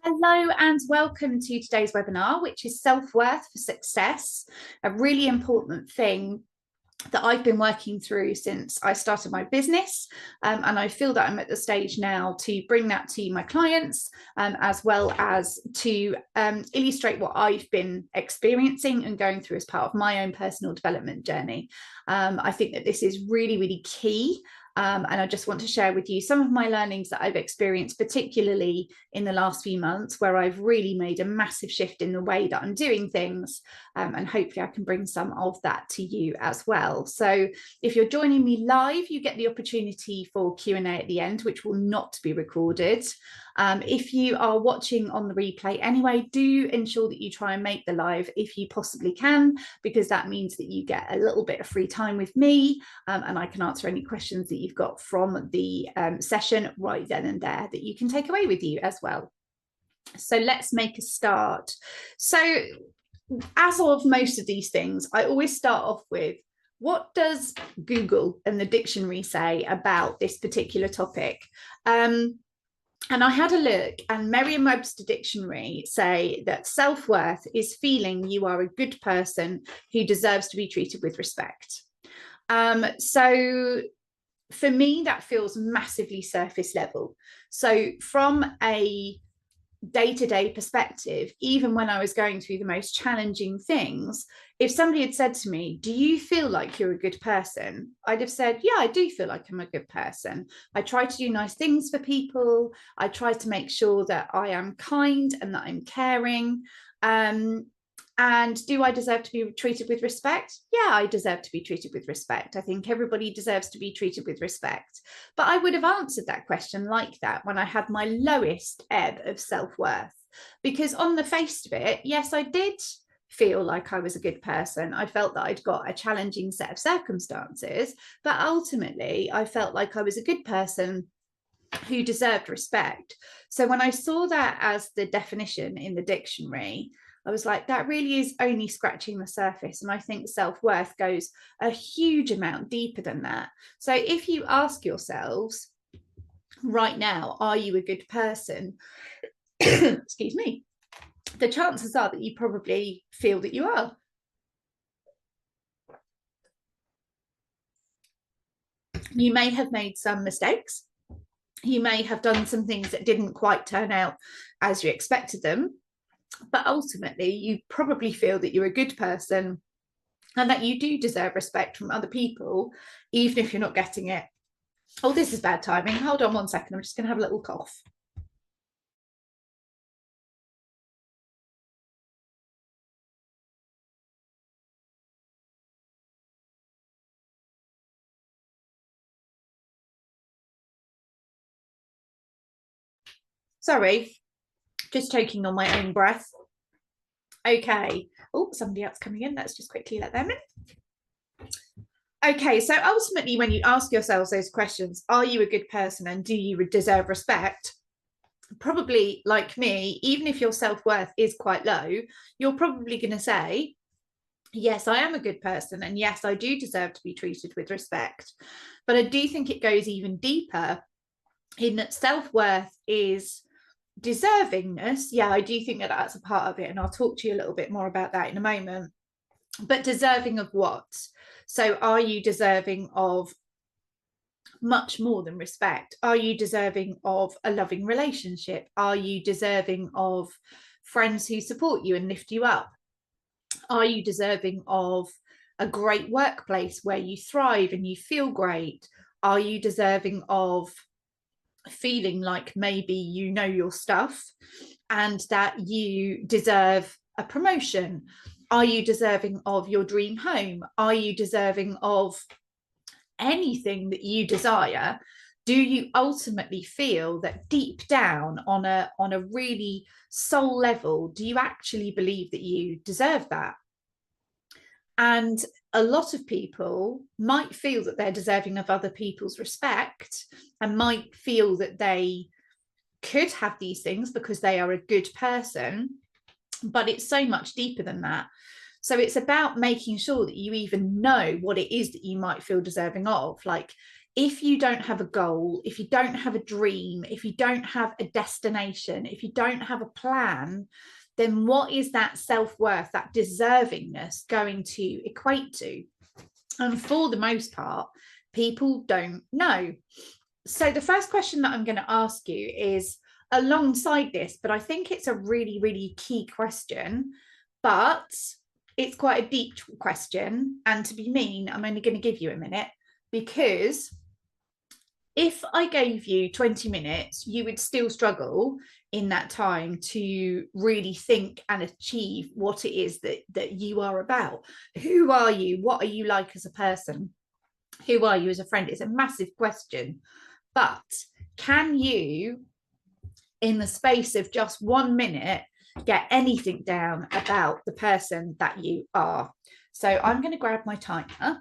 Hello and welcome to today's webinar, which is self-worth for success, a really important thing that I've been working through since I started my business. And I feel that I'm at the stage now to bring that to my clients, as well as to illustrate what I've been experiencing and going through as part of my own personal development journey. I think that this is really, really key. And I just want to share with you some of my learnings that I've experienced, particularly in the last few months, where I've really made a massive shift in the way that I'm doing things. And hopefully I can bring some of that to you as well. So if you're joining me live, you get the opportunity for Q&A at the end, which will not be recorded. If you are watching on the replay anyway, do ensure that you try and make the live if you possibly can, because that means that you get a little bit of free time with me, and I can answer any questions that you've got from the session right then and there that you can take away with you as well. So let's make a start. So as of most of these things, I always start off with, what does Google and the dictionary say about this particular topic? And I had a look, and Merriam-Webster dictionary say that self-worth is feeling you are a good person who deserves to be treated with respect. So for me, that feels massively surface level. So from a day-to-day perspective, even when I was going through the most challenging things, if somebody had said to me, do you feel like you're a good person? I'd have said, yeah, I do feel like I'm a good person. I try to do nice things for people. I try to make sure that I am kind and that I'm caring. And do I deserve to be treated with respect? Yeah, I deserve to be treated with respect. I think everybody deserves to be treated with respect. But I would have answered that question like that when I had my lowest ebb of self-worth. Because on the face of it, yes, I did feel like I was a good person. I felt that I'd got a challenging set of circumstances, but ultimately I felt like I was a good person who deserved respect. So when I saw that as the definition in the dictionary, I was like, that really is only scratching the surface. And I think self-worth goes a huge amount deeper than that. So if you ask yourselves right now, are you a good person? Excuse me. The chances are that you probably feel that you are. You may have made some mistakes. You may have done some things that didn't quite turn out as you expected them. But ultimately, you probably feel that you're a good person and that you do deserve respect from other people, even if you're not getting it. Oh, this is bad timing. Hold on 1 second. I'm just going to have a little cough. Sorry, just choking on my own breath. Okay. Oh, somebody else coming in. Let's just quickly let them in. Okay, so ultimately, when you ask yourselves those questions, are you a good person and do you deserve respect? Probably, like me, even if your self-worth is quite low, you're probably going to say, yes, I am a good person, and yes, I do deserve to be treated with respect. But I do think it goes even deeper in that self-worth is deservingness. Yeah, I do think that that's a part of it, and I'll talk to you a little bit more about that in a moment. But deserving of what? So are you deserving of much more than respect? Are you deserving of a loving relationship? Are you deserving of friends who support you and lift you up? Are you deserving of a great workplace where you thrive and you feel great? Are you deserving of feeling like maybe you know your stuff and that you deserve a promotion? Are you deserving of your dream home? Are you deserving of anything that you desire? Do you ultimately feel that deep down on a really soul level, do you actually believe that you deserve that? And a lot of people might feel that they're deserving of other people's respect and might feel that they could have these things because they are a good person, but it's so much deeper than that. So it's about making sure that you even know what it is that you might feel deserving of. Like, if you don't have a goal, if you don't have a dream, if you don't have a destination, if you don't have a plan, then what is that self-worth, that deservingness going to equate to? And for the most part, people don't know. So the first question that I'm going to ask you is alongside this, but I think it's a really, really key question, but it's quite a deep question. And to be mean, I'm only going to give you a minute, because if I gave you 20 minutes, you would still struggle in that time to really think and achieve what it is that you are about. Who are you? What are you like as a person? Who are you as a friend? It's a massive question. But can you, in the space of just 1 minute, get anything down about the person that you are? So I'm going to grab my timer.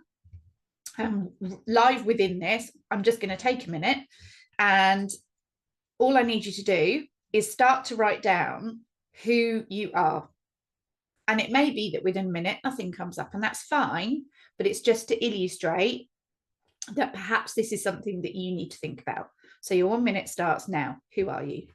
Live within this, I'm just going to take a minute, and all I need you to do is start to write down who you are. And it may be that within a minute nothing comes up, and that's fine, but it's just to illustrate that perhaps this is something that you need to think about. So your 1 minute starts now. Who are you?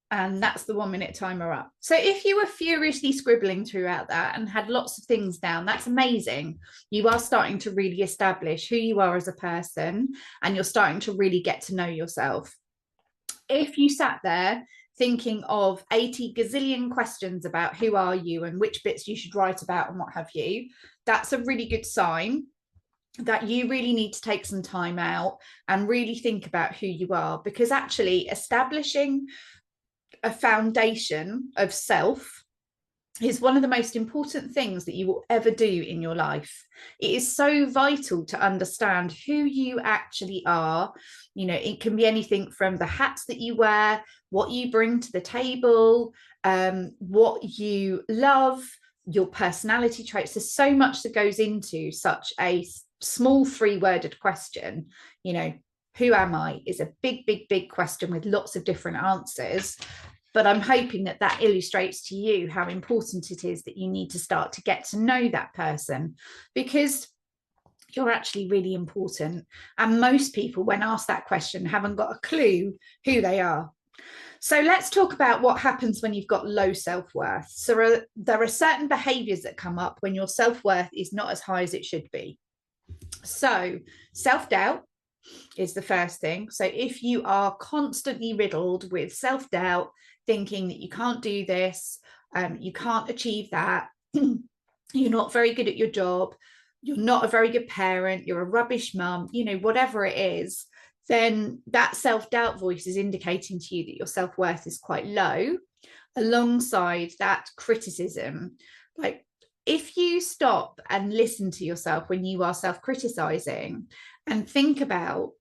And that's the 1 minute timer up. So if you were furiously scribbling throughout that and had lots of things down, that's amazing. You are starting to really establish who you are as a person, and you're starting to really get to know yourself. If you sat there thinking of 80 gazillion questions about who are you and which bits you should write about and what have you, that's a really good sign that you really need to take some time out and really think about who you are, because actually establishing a foundation of self is one of the most important things that you will ever do in your life. It is so vital to understand who you actually are. You know, it can be anything from the hats that you wear, what you bring to the table, what you love, your personality traits. There's so much that goes into such a small 3-worded question. You know, who am I is a big, big, big question with lots of different answers. But I'm hoping that that illustrates to you how important it is that you need to start to get to know that person, because you're actually really important. And most people, when asked that question, haven't got a clue who they are. So let's talk about what happens when you've got low self-worth. So there are certain behaviors that come up when your self-worth is not as high as it should be. So self-doubt is the first thing. So if you are constantly riddled with self-doubt, thinking that you can't do this, you can't achieve that, you're not very good at your job, you're not a very good parent, you're a rubbish mum, you know, whatever it is, then that self-doubt voice is indicating to you that your self-worth is quite low. Alongside that criticism, like if you stop and listen to yourself when you are self-criticizing and think about,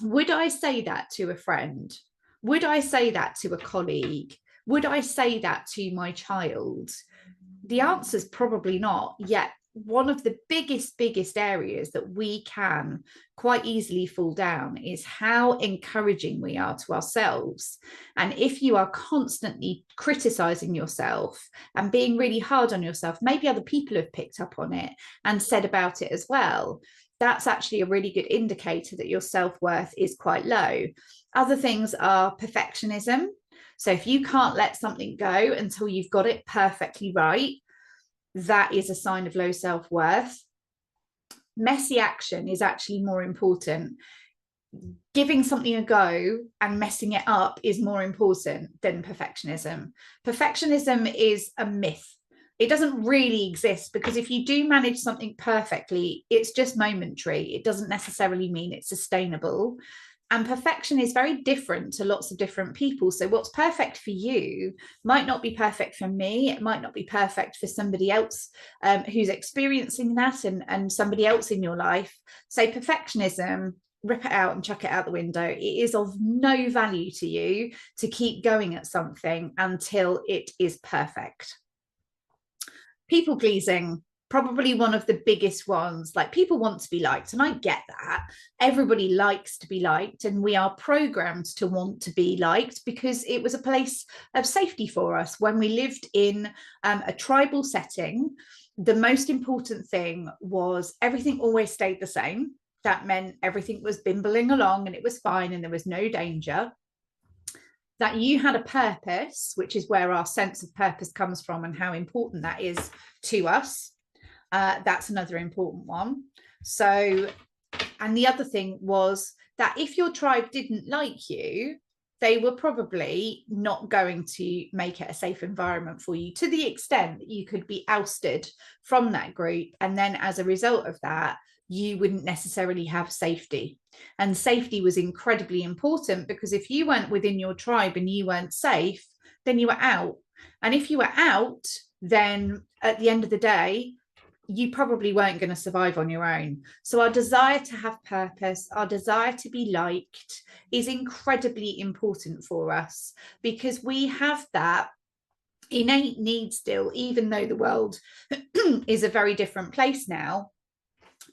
would I say that to a friend? Would I say that to a colleague? Would I say that to my child? The answer is probably not. Yet one of the biggest areas that we can quite easily fall down is how encouraging we are to ourselves. And if you are constantly criticizing yourself and being really hard on yourself, maybe other people have picked up on it and said about it as well, that's actually a really good indicator that your self-worth is quite low. Other things are perfectionism. So if you can't let something go until you've got it perfectly right, that is a sign of low self-worth. messy action is actually more important. Giving something a go and messing it up is more important than perfectionism. Perfectionism is a myth. It doesn't really exist, because if you do manage something perfectly, it's just momentary. It doesn't necessarily mean it's sustainable. And perfection is very different to lots of different people. So what's perfect for you might not be perfect for me. It might not be perfect for somebody else who's experiencing that, and somebody else in your life. So perfectionism, rip it out and chuck it out the window. It is of no value to you to keep going at something until it is perfect. People pleasing, probably one of the biggest ones. Like, people want to be liked, and I get that. Everybody likes to be liked, and we are programmed to want to be liked because it was a place of safety for us when we lived in a tribal setting. The most important thing was everything always stayed the same. That meant everything was bimbling along and it was fine and there was no danger. That you had a purpose, which is where our sense of purpose comes from and how important that is to us. That's another important one. So, and the other thing was that if your tribe didn't like you, they were probably not going to make it a safe environment for you, to the extent that you could be ousted from that group. And then as a result of that, you wouldn't necessarily have safety. And safety was incredibly important, because if you weren't within your tribe and you weren't safe, then you were out. And if you were out, then at the end of the day, you probably weren't going to survive on your own. So our desire to have purpose, our desire to be liked, is incredibly important for us, because we have that innate need still, even though the world is a very different place now.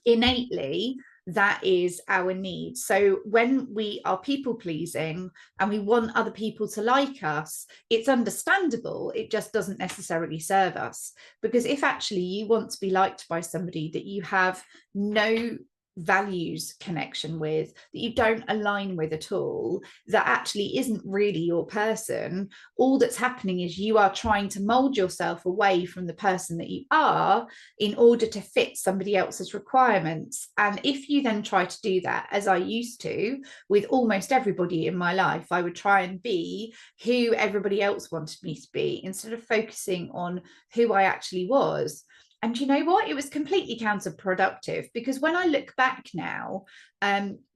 Innately, that is our need. So when we are people pleasing and we want other people to like us, it's understandable. It just doesn't necessarily serve us, because if actually you want to be liked by somebody that you have no values connection with, that you don't align with at all, that actually isn't really your person, all that's happening is you are trying to mold yourself away from the person that you are in order to fit somebody else's requirements. And if you then try to do that, as I used to with almost everybody in my life, I would try and be who everybody else wanted me to be instead of focusing on who I actually was. And you know what? It was completely counterproductive, because when I look back now,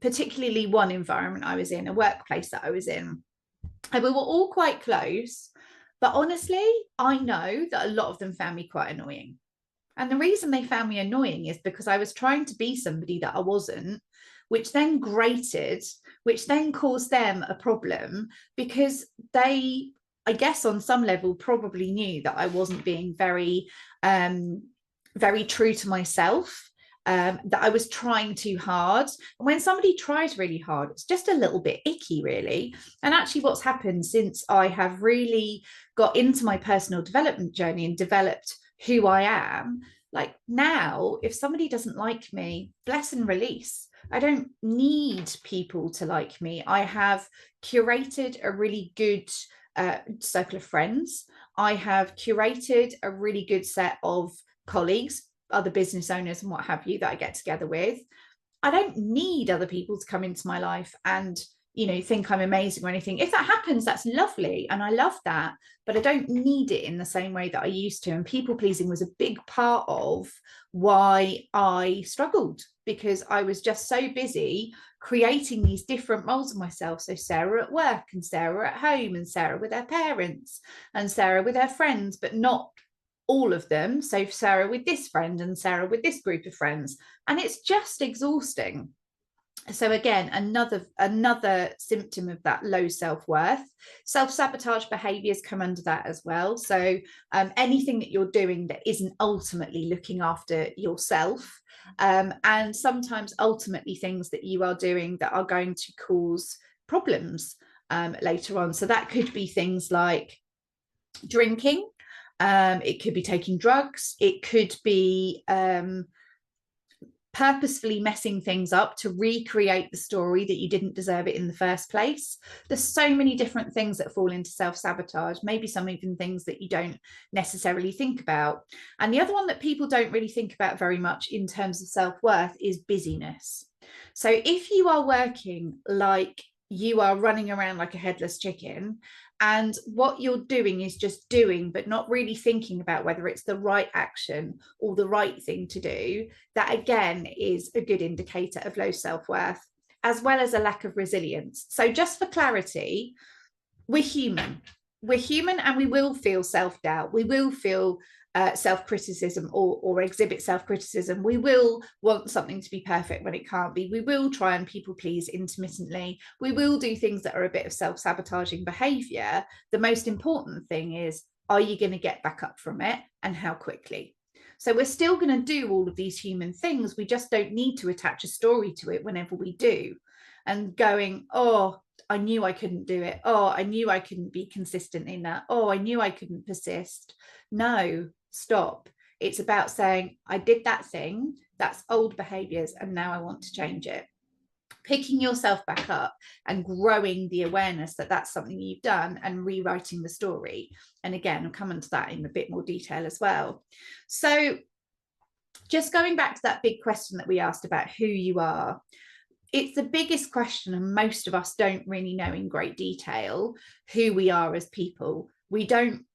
particularly one environment I was in, a workplace that I was in, and we were all quite close. But honestly, I know that a lot of them found me quite annoying. And the reason they found me annoying is because I was trying to be somebody that I wasn't, which then grated, which then caused them a problem, because they, I guess on some level, probably knew that I wasn't being very true to myself, that I was trying too hard. And when somebody tries really hard, it's just a little bit icky, really. And actually what's happened since I have really got into my personal development journey and developed who I am, like now, if somebody doesn't like me, bless and release. I don't need people to like me. I have curated a really good circle of friends. I have curated a really good set of colleagues, other business owners and what have you, that I get together with. I don't need other people to come into my life and, you know, think I'm amazing or anything. If that happens, that's lovely, and I love that, but I don't need it in the same way that I used to. And people pleasing was a big part of why I struggled, because I was just so busy creating these different roles of myself. So Sarah at work, and Sarah at home, and Sarah with her parents, and Sarah with her friends, but not all of them. So Sarah with this friend, and Sarah with this group of friends, and it's just exhausting. So again, another symptom of that low self-worth. Self-sabotage behaviors come under that as well. So anything that you're doing that isn't ultimately looking after yourself, and sometimes ultimately things that you are doing that are going to cause problems later on. So that could be things like drinking, it could be taking drugs, it could be purposefully messing things up to recreate the story that you didn't deserve it in the first place. There's so many different things that fall into self-sabotage, maybe some even things that you don't necessarily think about. And the other one that people don't really think about very much in terms of self-worth is busyness. So if you are working like you are running around like a headless chicken, and what you're doing is just doing, but not really thinking about whether it's the right action or the right thing to do, that again is a good indicator of low self-worth, as well as a lack of resilience. So just for clarity, we're human. We're human, and we will feel self-doubt. We will feel self-criticism or exhibit self-criticism. We will want something to be perfect when it can't be. We will try and people please intermittently. We will do things that are a bit of self-sabotaging behavior. The most important thing is, are you going to get back up from it, and how quickly? So we're still going to do all of these human things. We just don't need to attach a story to it whenever we do, and going, oh, I knew I couldn't do it. Oh, I knew I couldn't be consistent in that. Oh, I knew I couldn't persist. No, stop. It's about saying, I did that thing, that's old behaviors, and now I want to change it. Picking yourself back up and growing the awareness that that's something you've done, and rewriting the story. And again, I'll come into that in a bit more detail as well. So just going back to that big question that we asked about who you are, it's the biggest question, and most of us don't really know in great detail who we are as people. We don't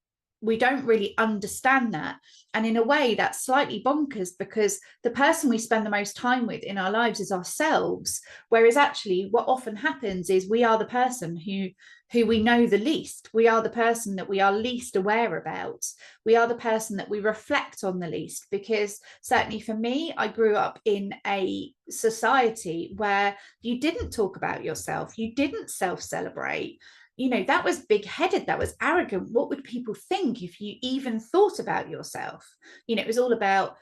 really understand that. And in a way, that's slightly bonkers, because the person we spend the most time with in our lives is ourselves. Whereas actually what often happens is we are the person who we know the least. We are the person that we are least aware about. We are the person that we reflect on the least, because certainly for me, I grew up in a society where you didn't talk about yourself. You didn't self-celebrate. You know, that was big-headed, that was arrogant. What would people think if you even thought about yourself? You know, it was all about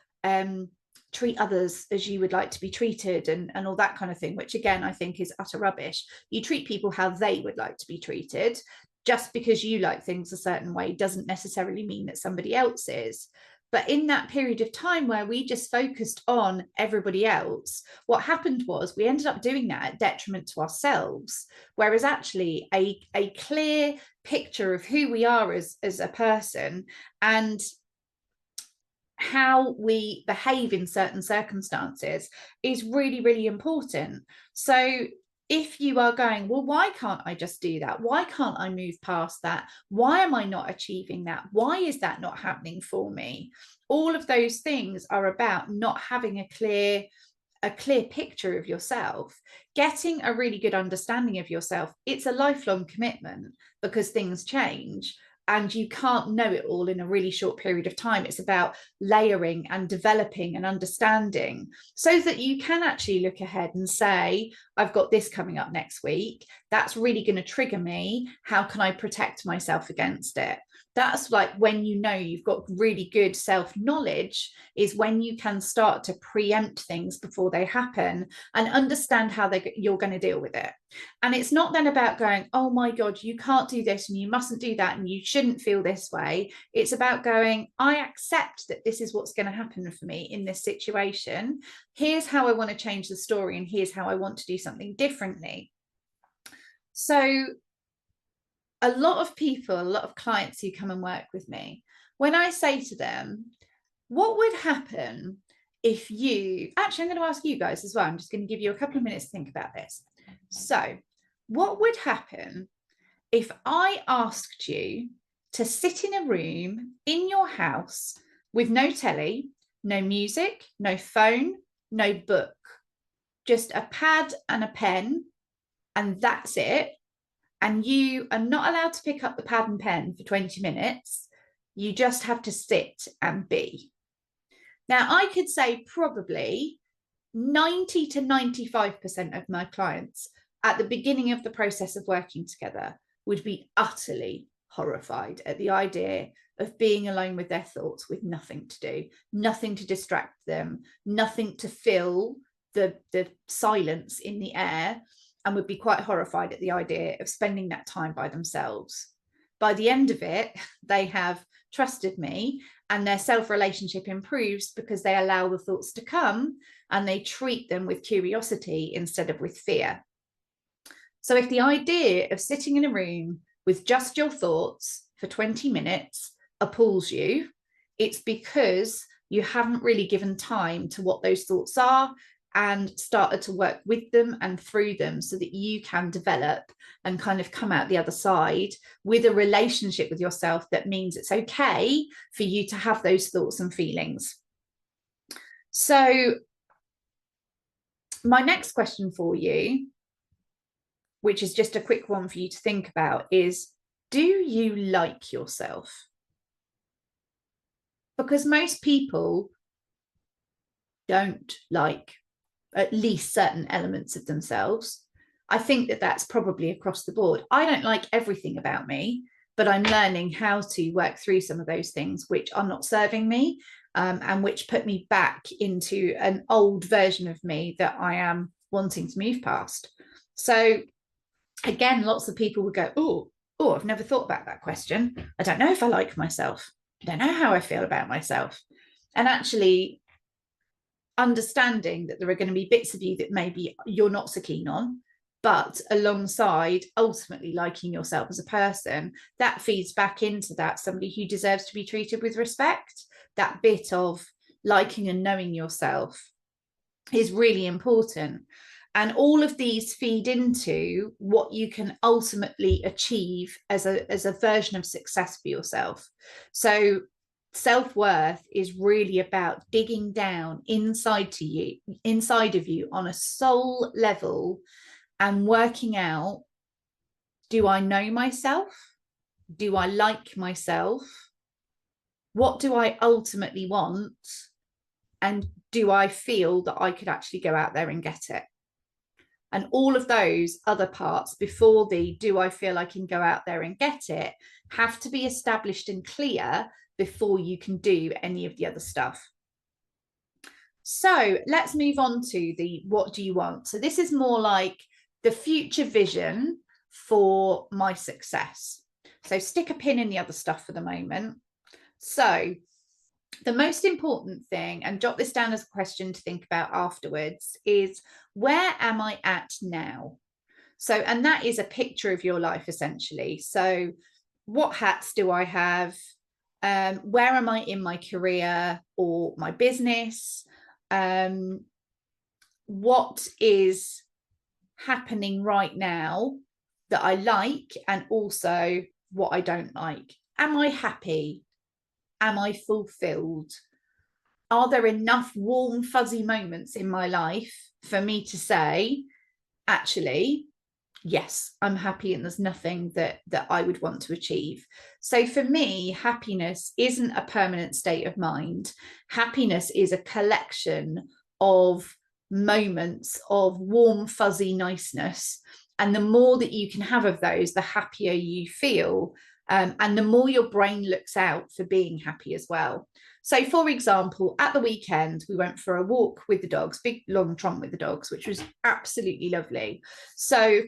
treat others as you would like to be treated, and all that kind of thing, which again, I think is utter rubbish. You treat people how they would like to be treated. Just because you like things a certain way doesn't necessarily mean that somebody else is. But in that period of time where we just focused on everybody else, what happened was we ended up doing that at detriment to ourselves. Whereas actually a clear picture of who we are as a person, and how we behave in certain circumstances, is really, really important. So if you are going, well, why can't I just do that? Why can't I move past that? Why am I not achieving that? Why is that not happening for me? All of those things are about not having a clear picture of yourself. Getting a really good understanding of yourself, it's a lifelong commitment, because things change and you can't know it all in a really short period of time. It's about layering and developing and understanding, so that you can actually look ahead and say, I've got this coming up next week. That's really going to trigger me. How can I protect myself against it? That's like when you know you've got really good self-knowledge, is when you can start to preempt things before they happen and understand how you're going to deal with it. And it's not then about going, oh my God, you can't do this and you mustn't do that and you shouldn't feel this way. It's about going, I accept that this is what's going to happen for me in this situation. Here's how I want to change the story, and here's how I want to do something differently. So a lot of people, a lot of clients who come and work with me, when I say to them, what would happen if you, actually, I'm going to ask you guys as well. I'm just going to give you a couple of minutes to think about this. So what would happen if I asked you to sit in a room in your house with no telly, no music, no phone, no book, just a pad and a pen, and that's it? And you are not allowed to pick up the pad and pen for 20 minutes. You just have to sit and be. Now, I could say probably 90 to 95% of my clients at the beginning of the process of working together would be utterly horrified at the idea of being alone with their thoughts, with nothing to do, nothing to distract them, nothing to fill the silence in the air, and would be quite horrified at the idea of spending that time by themselves. By the end of it, they have trusted me, and their self-relationship improves because they allow the thoughts to come and they treat them with curiosity instead of with fear. So if the idea of sitting in a room with just your thoughts for 20 minutes appalls you, it's because you haven't really given time to what those thoughts are and started to work with them and through them so that you can develop and kind of come out the other side with a relationship with yourself that means it's okay for you to have those thoughts and feelings. So my next question for you, which is just a quick one for you to think about, is, do you like yourself? Because most people don't like at least certain elements of themselves. I think that that's probably across the board. I don't like everything about me, but I'm learning how to work through some of those things which are not serving me, and which put me back into an old version of me that I am wanting to move past. So again, lots of people would go, oh, I've never thought about that question. I don't know if I like myself. I don't know how I feel about myself. And actually understanding that there are going to be bits of you that maybe you're not so keen on, but alongside ultimately liking yourself as a person, that feeds back into that somebody who deserves to be treated with respect. That bit of liking and knowing yourself is really important. And all of these feed into what you can ultimately achieve as a version of success for yourself. So self-worth is really about digging down inside of you on a soul level and working out, do I know myself? Do I like myself? What do I ultimately want? And do I feel that I could actually go out there and get it? And all of those other parts before the do I feel I can go out there and get it have to be established and clear before you can do any of the other stuff. So let's move on to the what do you want? So this is more like the future vision for my success. So stick a pin in the other stuff for the moment. So the most important thing, and jot this down as a question to think about afterwards, is where am I at now? So, and that is a picture of your life essentially. So what hats do I have? Where am I in my career or my business? What is happening right now that I like, and also what I don't like? Am I happy? Am I fulfilled? Are there enough warm, fuzzy moments in my life for me to say, actually, yes, I'm happy and there's nothing that I would want to achieve? So for me, happiness isn't a permanent state of mind. Happiness is a collection of moments of warm, fuzzy niceness. And the more that you can have of those, the happier you feel. And the more your brain looks out for being happy as well. So, for example, at the weekend, we went for a walk with the dogs, big long trot with the dogs, which was absolutely lovely. So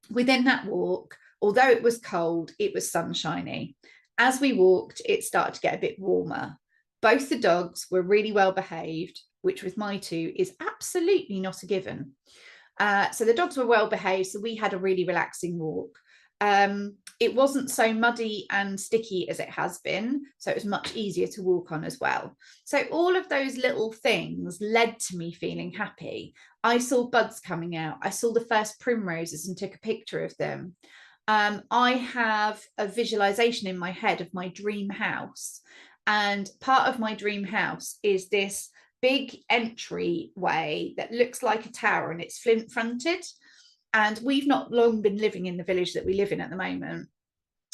within that walk, although it was cold, it was sunshiny. As we walked, it started to get a bit warmer. Both the dogs were really well behaved, which with my two is absolutely not a given. So the dogs were well behaved, so we had a really relaxing walk. It wasn't so muddy and sticky as it has been, so it was much easier to walk on as well. So all of those little things led to me feeling happy. I saw buds coming out. I saw the first primroses and took a picture of them. I have a visualization in my head of my dream house, and part of my dream house is this big entryway that looks like a tower, and it's flint fronted. And we've not long been living in the village that we live in at the moment.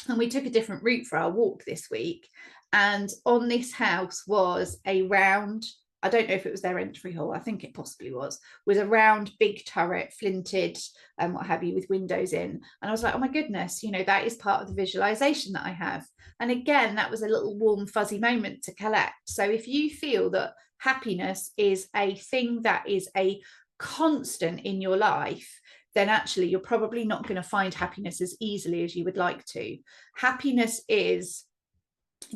And we took a different route for our walk this week. And on this house was a round, I don't know if it was their entry hall, I think it possibly was a round, big turret, flinted, and what have you, with windows in. And I was like, oh my goodness, you know, that is part of the visualization that I have. And again, that was a little warm, fuzzy moment to collect. So if you feel that happiness is a thing that is a constant in your life, then actually you're probably not going to find happiness as easily as you would like to. Happiness is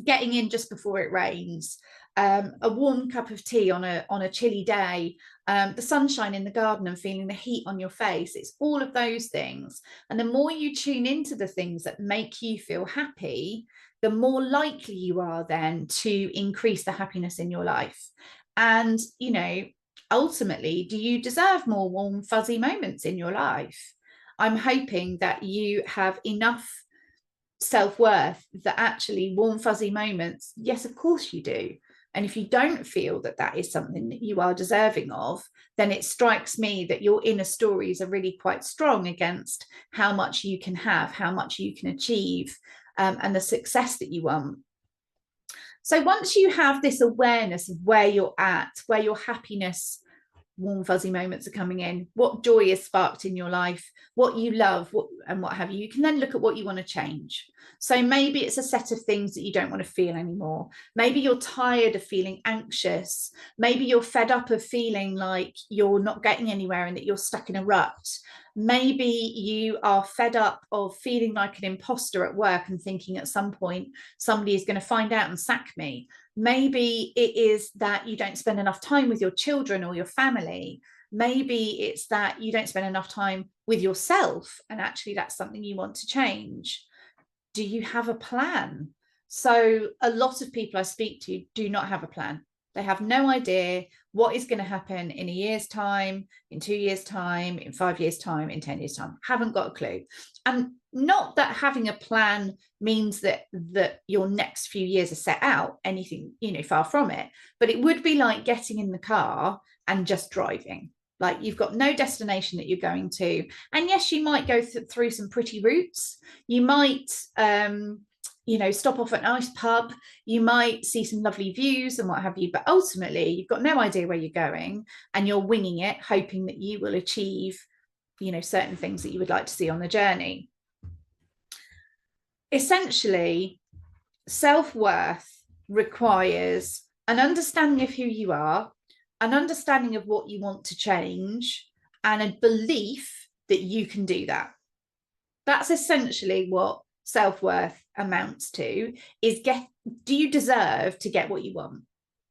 getting in just before it rains, a warm cup of tea on a chilly day, the sunshine in the garden and feeling the heat on your face. It's all of those things. And the more you tune into the things that make you feel happy, the more likely you are then to increase the happiness in your life. And, you know, ultimately, do you deserve more warm, fuzzy moments in your life? I'm hoping that you have enough self-worth that actually warm fuzzy moments, yes, of course you do. And if you don't feel that that is something that you are deserving of, then it strikes me that your inner stories are really quite strong against how much you can have, how much you can achieve, and the success that you want. So once you have this awareness of where you're at, where your happiness, warm fuzzy moments are coming in, what joy is sparked in your life, what you love, and what have you, you can then look at what you want to change. So maybe it's a set of things that you don't want to feel anymore. Maybe you're tired of feeling anxious. Maybe you're fed up of feeling like you're not getting anywhere and that you're stuck in a rut. Maybe you are fed up of feeling like an imposter at work and thinking at some point somebody is going to find out and sack me. Maybe it is that you don't spend enough time with your children or your family. Maybe it's that you don't spend enough time with yourself, and actually that's something you want to change. Do you have a plan? So a lot of people I speak to do not have a plan. They have no idea what is going to happen in a year's time, in 2 years' time, in 5 years' time, in 10 years' time. Haven't got a clue. And not that having a plan means that your next few years are set out, anything, you know, far from it. But it would be like getting in the car and just driving. Like you've got no destination that you're going to. And yes, you might go through some pretty routes. You might you know, stop off at a nice pub, you might see some lovely views and what have you, but ultimately you've got no idea where you're going and you're winging it, hoping that you will achieve, you know, certain things that you would like to see on the journey. Essentially, self-worth requires an understanding of who you are, an understanding of what you want to change, and a belief that you can do that. That's essentially what self-worth amounts to, is do you deserve to get what you want?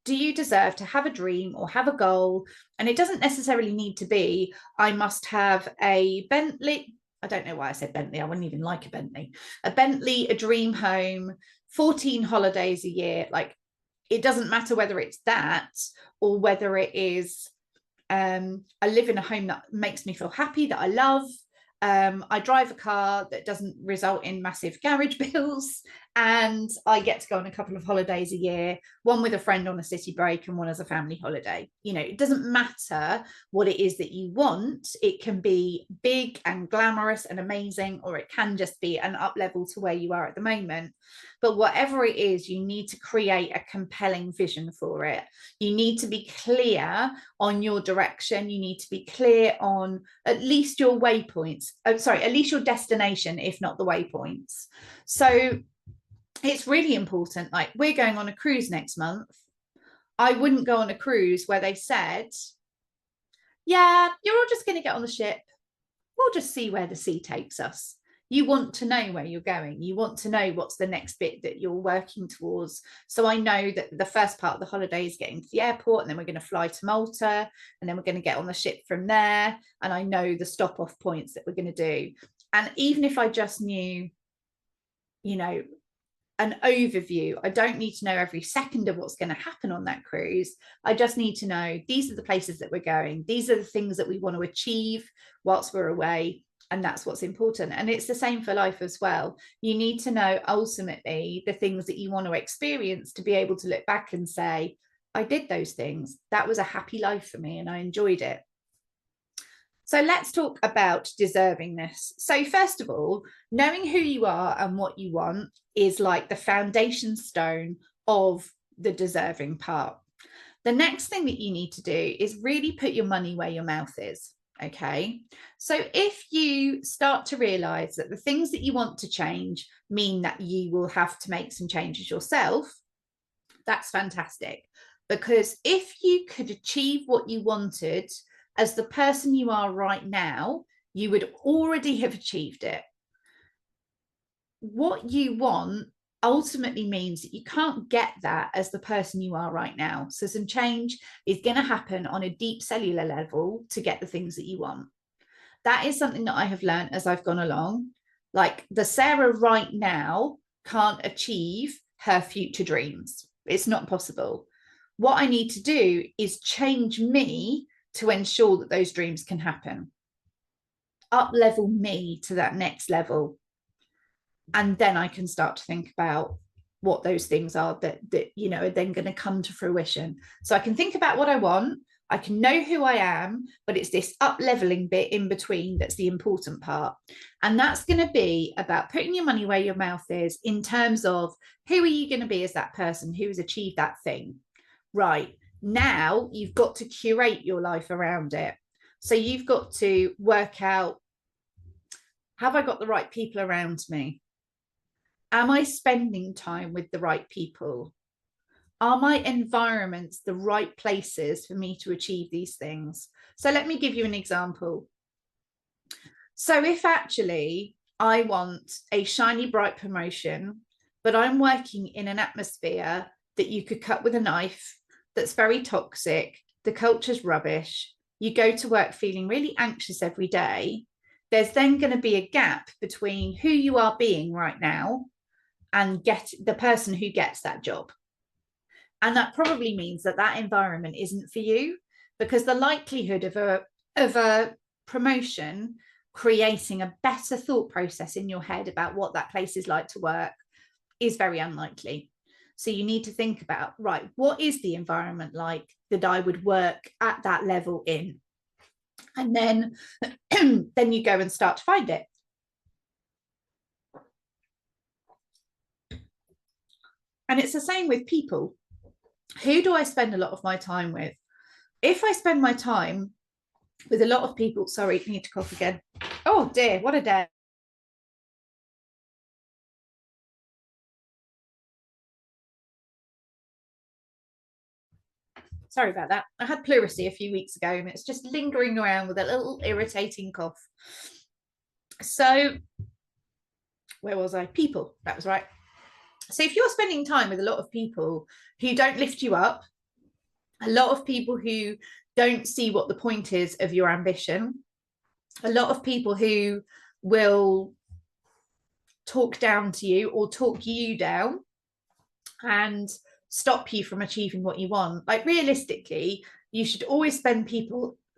Do you deserve to have a dream or have a goal? And it doesn't necessarily need to be, I must have a Bentley. I don't know why I said Bentley. I wouldn't even like a Bentley. A Bentley, a dream home, 14 holidays a year. Like, it doesn't matter whether it's that or whether it is, I live in a home that makes me feel happy, that I love. I drive a car that doesn't result in massive garage bills, and I get to go on a couple of holidays a year, one with a friend on a city break and one as a family holiday. You know, it doesn't matter what it is that you want. It can be big and glamorous and amazing, or it can just be an up level to where you are at the moment. But whatever it is, you need to create a compelling vision for it. You need to be clear on your direction. You need to be clear on at least your waypoints. Oh, sorry, at least your destination, if not the waypoints. So it's really important. Like, we're going on a cruise next month. I wouldn't go on a cruise where they said, yeah, you're all just going to get on the ship. We'll just see where the sea takes us. You want to know where you're going. You want to know what's the next bit that you're working towards. So I know that the first part of the holiday is getting to the airport, and then we're going to fly to Malta, and then we're going to get on the ship from there. And I know the stop off points that we're going to do. And even if I just knew, you know, an overview, I don't need to know every second of what's going to happen on that cruise. I just need to know these are the places that we're going. These are the things that we want to achieve whilst we're away. And that's what's important. And it's the same for life as well. You need to know ultimately the things that you want to experience to be able to look back and say, I did those things. That was a happy life for me and I enjoyed it. So let's talk about deservingness. So first of all, knowing who you are and what you want is like the foundation stone of the deserving part. The next thing that you need to do is really put your money where your mouth is. Okay, so if you start to realize that the things that you want to change mean that you will have to make some changes yourself, that's fantastic. Because if you could achieve what you wanted as the person you are right now, you would already have achieved it. What you want ultimately means that you can't get that as the person you are right now. So some change is going to happen on a deep cellular level to get the things that you want. That is something that I have learned as I've gone along. Like the Sarah right now can't achieve her future dreams. It's not possible. What I need to do is change me to ensure that those dreams can happen. Up level me to that next level. And then I can start to think about what those things are that you know are then going to come to fruition. So I can think about what I want, I can know who I am, but it's this up leveling bit in between that's the important part. And that's going to be about putting your money where your mouth is in terms of who are you going to be as that person who has achieved that thing. Right now, you've got to curate your life around it. So you've got to work out, have I got the right people around me? Am I spending time with the right people? Are my environments the right places for me to achieve these things? So let me give you an example. So if actually I want a shiny, bright promotion, but I'm working in an atmosphere that you could cut with a knife, that's very toxic, the culture's rubbish, you go to work feeling really anxious every day, there's then going to be a gap between who you are being right now and get the person who gets that job. And that probably means that that environment isn't for you, because the likelihood of a promotion creating a better thought process in your head about what that place is like to work is very unlikely. So you need to think about, right, what is the environment like that I would work at that level in? And then then you go and start to find it. And it's the same with people. Who do I spend a lot of my time with? If I spend my time with a lot of people, sorry, I need to cough again. Oh dear, what a day. Sorry about that. I had pleurisy a few weeks ago and it's just lingering around with a little irritating cough. So, where was I? People, that was right. So if you're spending time with a lot of people who don't lift you up, a lot of people who don't see what the point is of your ambition, a lot of people who will talk down to you or talk you down and stop you from achieving what you want. Like realistically, you should always spend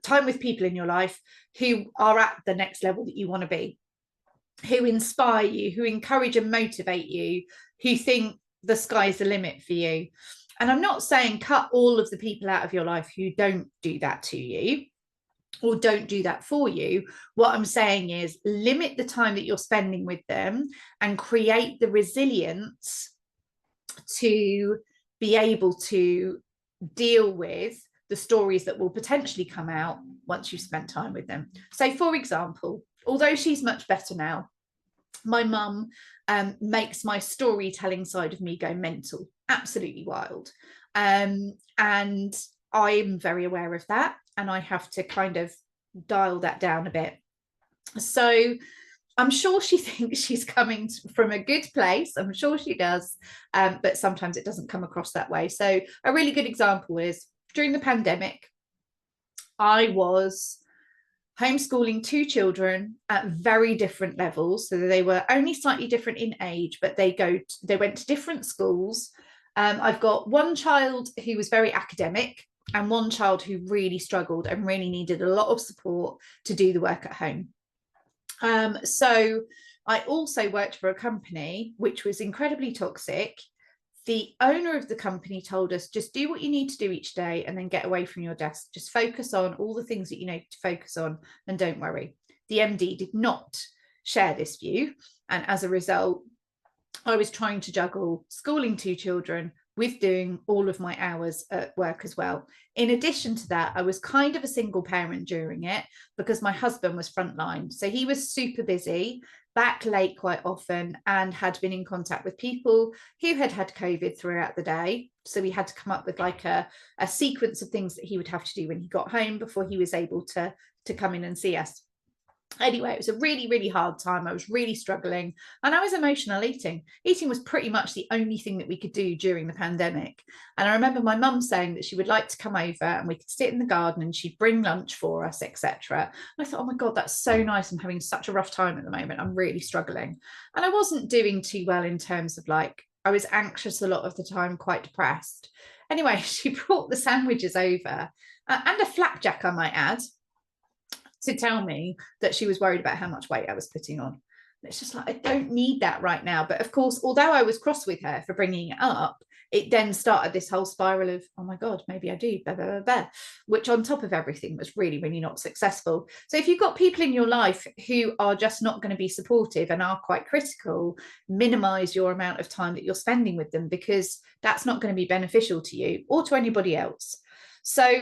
time with people in your life who are at the next level that you want to be, who inspire you, who encourage and motivate you, who think the sky's the limit for you. And I'm not saying cut all of the people out of your life who don't do that to you or don't do that for you. What I'm saying is limit the time that you're spending with them and create the resilience to be able to deal with the stories that will potentially come out once you've spent time with them. So, for example, although she's much better now, my mum makes my storytelling side of me go mental, absolutely wild. And I'm very aware of that. And I have to kind of dial that down a bit. So I'm sure she thinks she's coming from a good place. I'm sure she does. But sometimes it doesn't come across that way. So a really good example is during the pandemic, I was homeschooling two children at very different levels. So they were only slightly different in age, but they went to different schools. I've got one child who was very academic and one child who really struggled and really needed a lot of support to do the work at home. So I also worked for a company which was incredibly toxic. The owner of the company told us, just do what you need to do each day and then get away from your desk. Just focus on all the things that you need to focus on and don't worry. The MD did not share this view. And as a result, I was trying to juggle schooling two children with doing all of my hours at work as well. In addition to that, I was kind of a single parent during it because my husband was frontline. So he was super busy, back late quite often, and had been in contact with people who had had COVID throughout the day. So we had to come up with like a sequence of things that he would have to do when he got home before he was able to come in and see us. Anyway, it was a really, really hard time. I was really struggling, and I was emotional eating. Eating was pretty much the only thing that we could do during the pandemic. And I remember my mum saying that she would like to come over and we could sit in the garden and she'd bring lunch for us, etc. I thought, oh my God, that's so nice. I'm having such a rough time at the moment. I'm really struggling. And I wasn't doing too well in terms of like, I was anxious a lot of the time, quite depressed. Anyway, she brought the sandwiches over and a flapjack, I might add, to tell me that she was worried about how much weight I was putting on. It's just like, I don't need that right now. But of course, although I was cross with her for bringing it up, it then started this whole spiral of, oh my God, maybe I do, blah, blah, blah, blah, which on top of everything was really, really not successful. So if you've got people in your life who are just not going to be supportive and are quite critical, minimize your amount of time that you're spending with them, because that's not going to be beneficial to you or to anybody else. So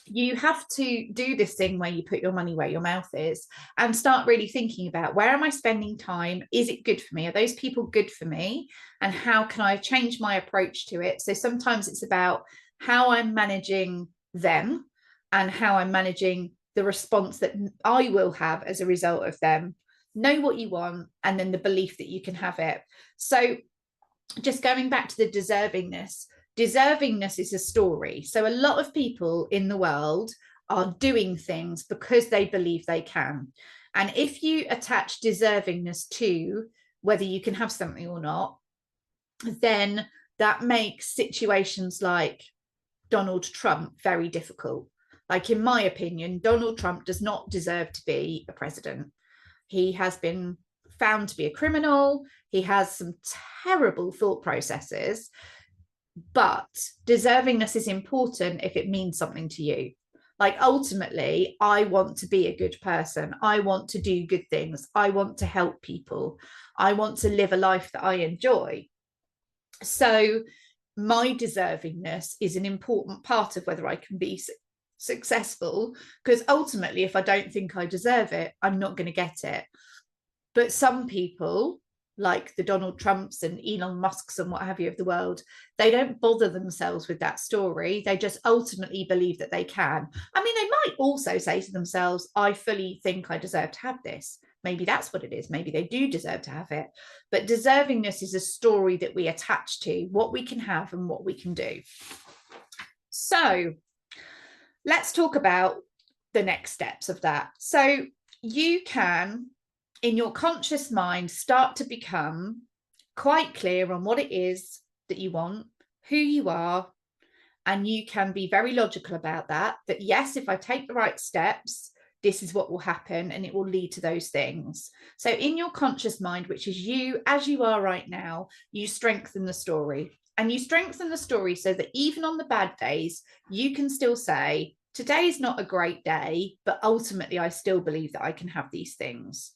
you have to do this thing where you put your money where your mouth is and start really thinking about, where am I spending time? Is it good for me? Are those people good for me? And how can I change my approach to it? So sometimes it's about how I'm managing them and how I'm managing the response that I will have as a result of them. Know what you want, and then the belief that you can have it. So just going back to the deservingness is a story. So a lot of people in the world are doing things because they believe they can. And if you attach deservingness to whether you can have something or not, then that makes situations like Donald Trump very difficult. Like, in my opinion, Donald Trump does not deserve to be a president. He has been found to be a criminal. He has some terrible thought processes. But deservingness is important if it means something to you. Like, ultimately, I want to be a good person. I want to do good things. I want to help people. I want to live a life that I enjoy. So my deservingness is an important part of whether I can be successful, because ultimately, if I don't think I deserve it, I'm not going to get it. But some people, like the Donald Trumps and Elon Musks and what have you of the world, they don't bother themselves with that story. They just ultimately believe that they can. I mean, they might also say to themselves, I fully think I deserve to have this. Maybe that's what it is. Maybe they do deserve to have it. But deservingness is a story that we attach to what we can have and what we can do. So let's talk about the next steps of that. So you can, in your conscious mind, start to become quite clear on what it is that you want, who you are, and you can be very logical about that, that yes, if I take the right steps, this is what will happen, and it will lead to those things. So in your conscious mind, which is you as you are right now, you strengthen the story. And you strengthen the story so that even on the bad days, you can still say, today is not a great day, but ultimately I still believe that I can have these things.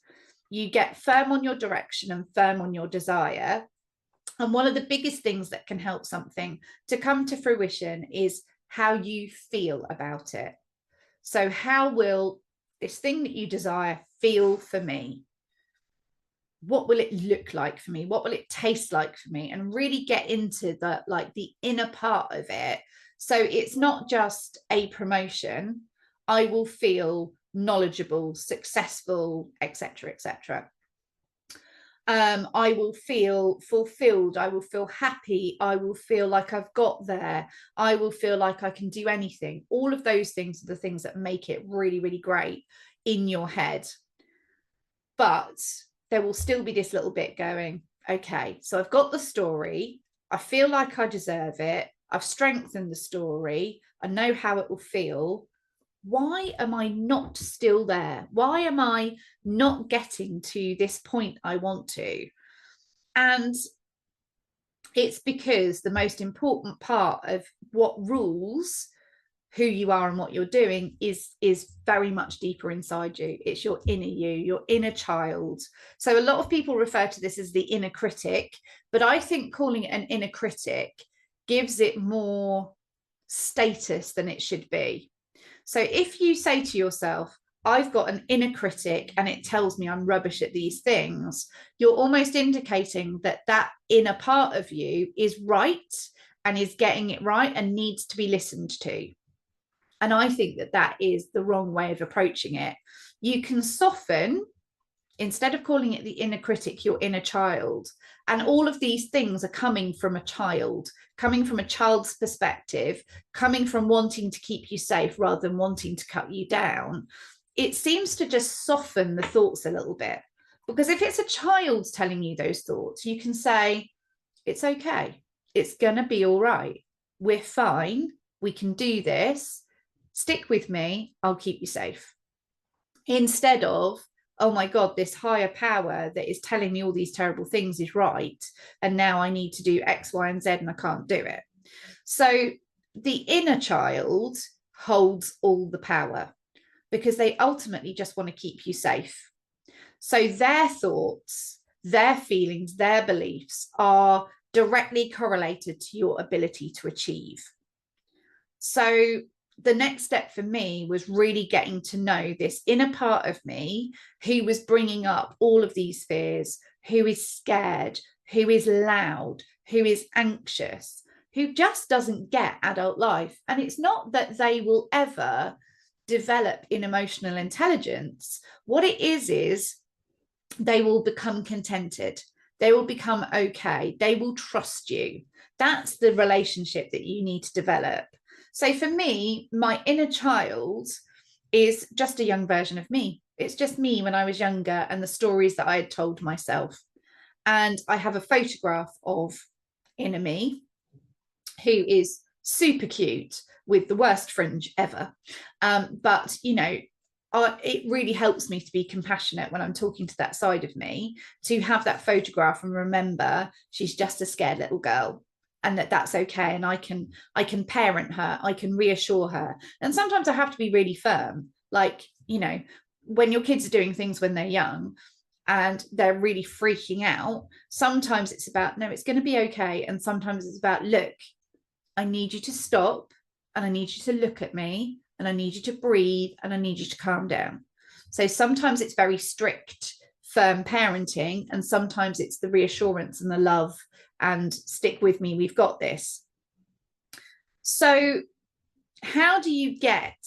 You get firm on your direction and firm on your desire. And one of the biggest things that can help something to come to fruition is how you feel about it. So how will this thing that you desire feel for me? What will it look like for me? What will it taste like for me? And really get into the, like, the inner part of it. So it's not just a promotion. I will feel knowledgeable, successful, etc., etc. I will feel fulfilled. I will feel happy. I will feel like I've got there. I will feel like I can do anything. All of those things are the things that make it really, really great in your head. But there will still be this little bit going, okay, so I've got the story. I feel like I deserve it. I've strengthened the story. I know how it will feel. Why am I not still there? Why am I not getting to this point I want to? And it's because the most important part of what rules who you are and what you're doing is very much deeper inside you. It's your inner you, your inner child. So a lot of people refer to this as the inner critic, but I think calling it an inner critic gives it more status than it should be. So if you say to yourself, I've got an inner critic and it tells me I'm rubbish at these things, you're almost indicating that that inner part of you is right and is getting it right and needs to be listened to. And I think that that is the wrong way of approaching it. You can soften, instead of calling it the inner critic, your inner child. And all of these things are coming from a child, coming from a child's perspective, coming from wanting to keep you safe rather than wanting to cut you down. It seems to just soften the thoughts a little bit. Because if it's a child telling you those thoughts, you can say, it's okay. It's going to be all right. We're fine. We can do this. Stick with me. I'll keep you safe. Instead of, oh my God, this higher power that is telling me all these terrible things is right. And now I need to do X, Y, and Z and I can't do it. So the inner child holds all the power because they ultimately just want to keep you safe. So their thoughts, their feelings, their beliefs are directly correlated to your ability to achieve. So the next step for me was really getting to know this inner part of me who was bringing up all of these fears, who is scared, who is loud, who is anxious, who just doesn't get adult life. And it's not that they will ever develop in emotional intelligence. What it is they will become contented. They will become okay. They will trust you. That's the relationship that you need to develop. So for me, my inner child is just a young version of me. It's just me when I was younger and the stories that I had told myself. And I have a photograph of inner me, who is super cute with the worst fringe ever. But, you know, it really helps me to be compassionate when I'm talking to that side of me, to have that photograph and remember she's just a scared little girl and that's okay. And I can parent her, I can reassure her. And sometimes I have to be really firm. Like, you know, when your kids are doing things when they're young and they're really freaking out, sometimes it's about, no, it's going to be okay. And sometimes it's about, look, I need you to stop and I need you to look at me and I need you to breathe and I need you to calm down. So sometimes it's very strict, firm parenting, and sometimes it's the reassurance and the love and stick with me, we've got this. So how do you get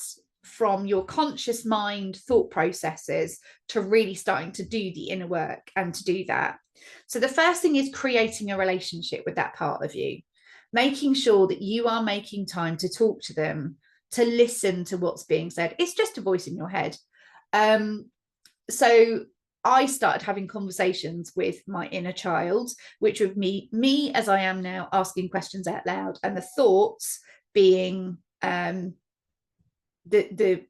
from your conscious mind thought processes to really starting to do the inner work and to do that? So the first thing is creating a relationship with that part of you, making sure that you are making time to talk to them, to listen to what's being said. It's just a voice in your head. So I started having conversations with my inner child, which would me as I am now, asking questions out loud, and the thoughts being the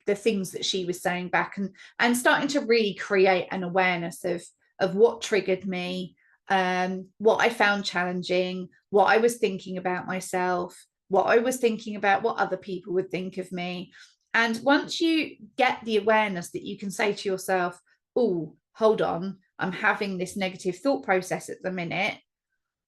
things that she was saying back, and starting to really create an awareness of what triggered me, what I found challenging, what I was thinking about myself, what I was thinking about what other people would think of me. And once you get the awareness that you can say to yourself, oh, hold on, I'm having this negative thought process at the minute,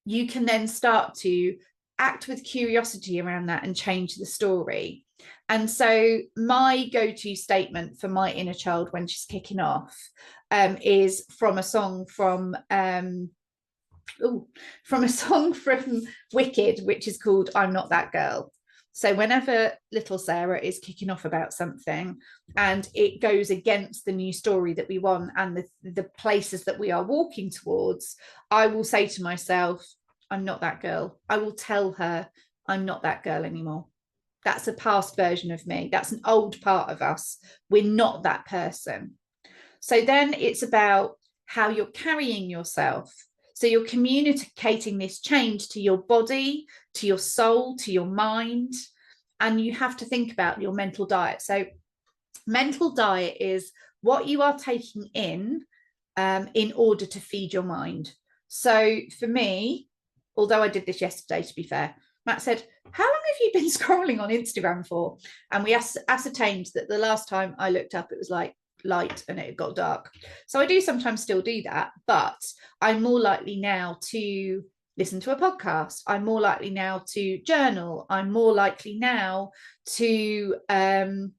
you can then start to act with curiosity around that and change the story. And so my go-to statement for my inner child when she's kicking off is from a song from Wicked, which is called I'm Not That Girl. So whenever little Sarah is kicking off about something and it goes against the new story that we want and the places that we are walking towards, I will say to myself, I'm not that girl. I will tell her I'm not that girl anymore. That's a past version of me. That's an old part of us. We're not that person. So then it's about how you're carrying yourself. So you're communicating this change to your body, to your soul, to your mind, and you have to think about your mental diet. So mental diet is what you are taking in order to feed your mind. So for me, although I did this yesterday, to be fair, Matt said, how long have you been scrolling on Instagram for? And we ascertained that the last time I looked up, it was like light and it got dark. So I do sometimes still do that, but I'm more likely now to listen to a podcast. I'm more likely now to journal. I'm more likely now to turn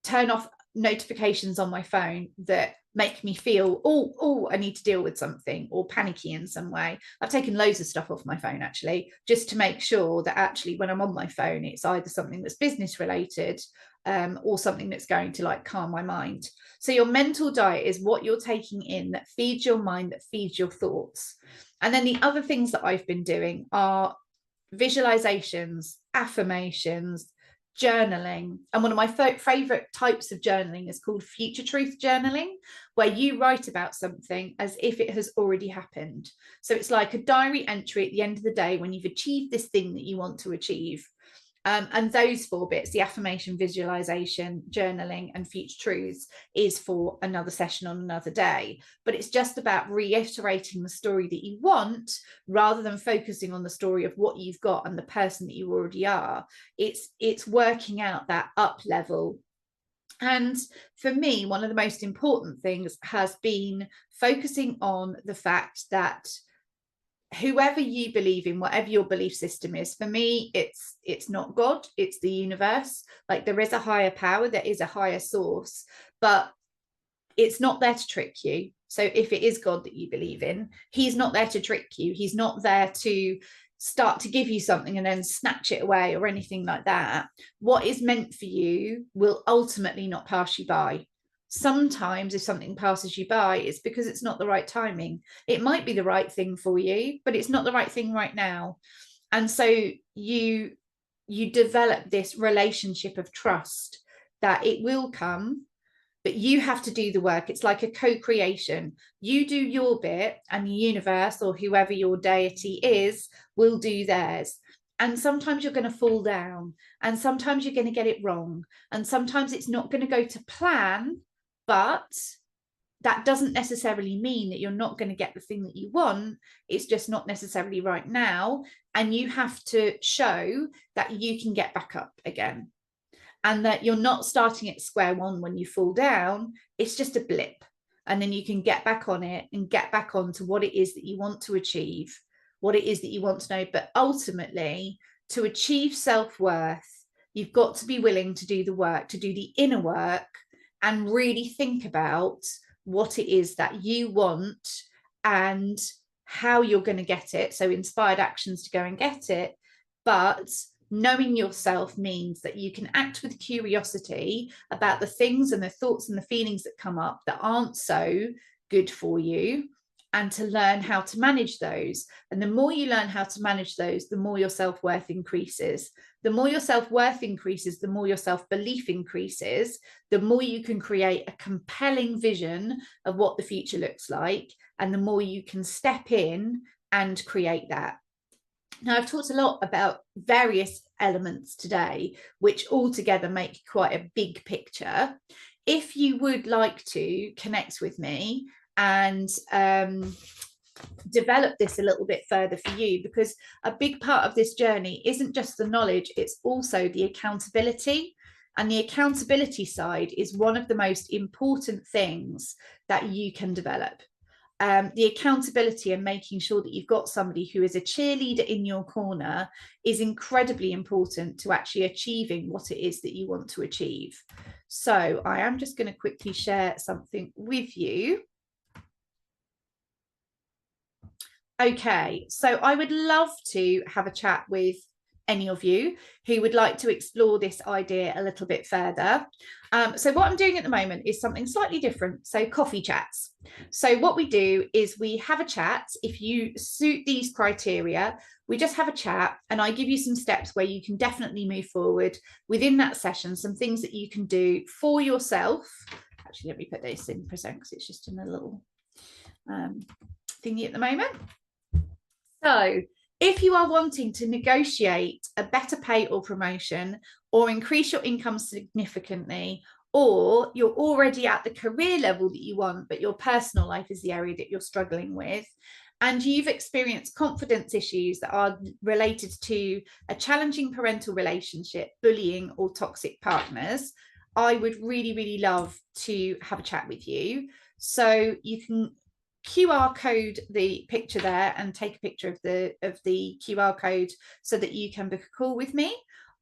off notifications on my phone that make me feel, I need to deal with something, or panicky in some way. I've taken loads of stuff off my phone actually, just to make sure that actually when I'm on my phone, it's either something that's business related, or something that's going to like calm my mind. So your mental diet is what you're taking in that feeds your mind, that feeds your thoughts. And then the other things that I've been doing are visualizations, affirmations, journaling. And one of my favorite types of journaling is called future truth journaling, where you write about something as if it has already happened. So it's like a diary entry at the end of the day when you've achieved this thing that you want to achieve. And those 4 bits, the affirmation, visualization, journaling, and future truths, is for another session on another day. But it's just about reiterating the story that you want, rather than focusing on the story of what you've got and the person that you already are. It's working out that up level. And for me, one of the most important things has been focusing on the fact that whoever you believe in, whatever your belief system is, for me, it's not God, it's the universe. Like, there is a higher power, there is a higher source, but it's not there to trick you. So if it is God that you believe in, he's not there to trick you. He's not there to start to give you something and then snatch it away or anything like that. What is meant for you will ultimately not pass you by. Sometimes if something passes you by, it's because it's not the right timing. It might be the right thing for you, but it's not the right thing right now. And so you develop this relationship of trust that it will come, but you have to do the work. It's like a co-creation. You do your bit and the universe, or whoever your deity is, will do theirs. And sometimes you're going to fall down, and sometimes you're going to get it wrong, and sometimes it's not going to go to plan, but that doesn't necessarily mean that you're not going to get the thing that you want. It's just not necessarily right now. And you have to show that you can get back up again, and that you're not starting at square one when you fall down. It's just a blip, and then you can get back on it and get back on to what it is that you want to achieve, what it is that you want to know. But ultimately, to achieve self-worth, you've got to be willing to do the work, to do the inner work, and really think about what it is that you want and how you're going to get it. So inspired actions to go and get it. But knowing yourself means that you can act with curiosity about the things and the thoughts and the feelings that come up that aren't so good for you, and to learn how to manage those. And the more you learn how to manage those, the more your self-worth increases. The more your self-worth increases, the more your self-belief increases, the more you can create a compelling vision of what the future looks like, and the more you can step in and create that. Now, I've talked a lot about various elements today, which all together make quite a big picture. If you would like to connect with me and develop this a little bit further for you, because a big part of this journey isn't just the knowledge, it's also the accountability. And the accountability side is one of the most important things that you can develop. The accountability and making sure that you've got somebody who is a cheerleader in your corner is incredibly important to actually achieving what it is that you want to achieve. So I am just going to quickly share something with you. Okay, so I would love to have a chat with any of you who would like to explore this idea a little bit further. So what I'm doing at the moment is something slightly different. So coffee chats. So what we do is we have a chat. If you suit these criteria, we just have a chat, and I give you some steps where you can definitely move forward within that session, some things that you can do for yourself. Actually, let me put this in present because it's just in a little thingy at the moment. So if you are wanting to negotiate a better pay or promotion, or increase your income significantly, or you're already at the career level that you want, but your personal life is the area that you're struggling with, and you've experienced confidence issues that are related to a challenging parental relationship, bullying, or toxic partners, I would really, really love to have a chat with you. So you can QR code the picture there and take a picture of the QR code so that you can book a call with me.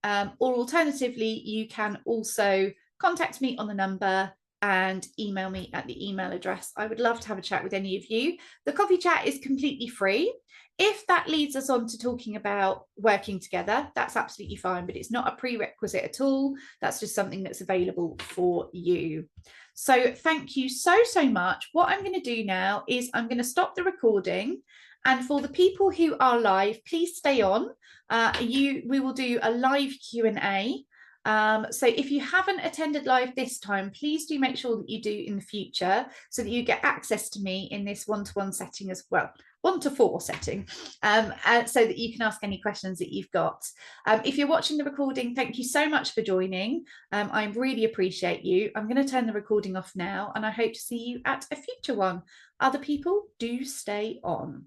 Or alternatively, you can also contact me on the number and email me at the email address. I would love to have a chat with any of you. The coffee chat is completely free. If that leads us on to talking about working together, that's absolutely fine, but it's not a prerequisite at all. That's just something that's available for you. So thank you so much. What I'm going to do now is I'm going to stop the recording. And for the people who are live, please stay on. We will do a live Q&A. So if you haven't attended live this time, please do make sure that you do in the future, so that you get access to me in this one-to-one setting as well, 1-to-4 setting, so that you can ask any questions that you've got. If you're watching the recording, thank you so much for joining. I really appreciate you. I'm going to turn the recording off now, and I hope to see you at a future one. Other people, do stay on.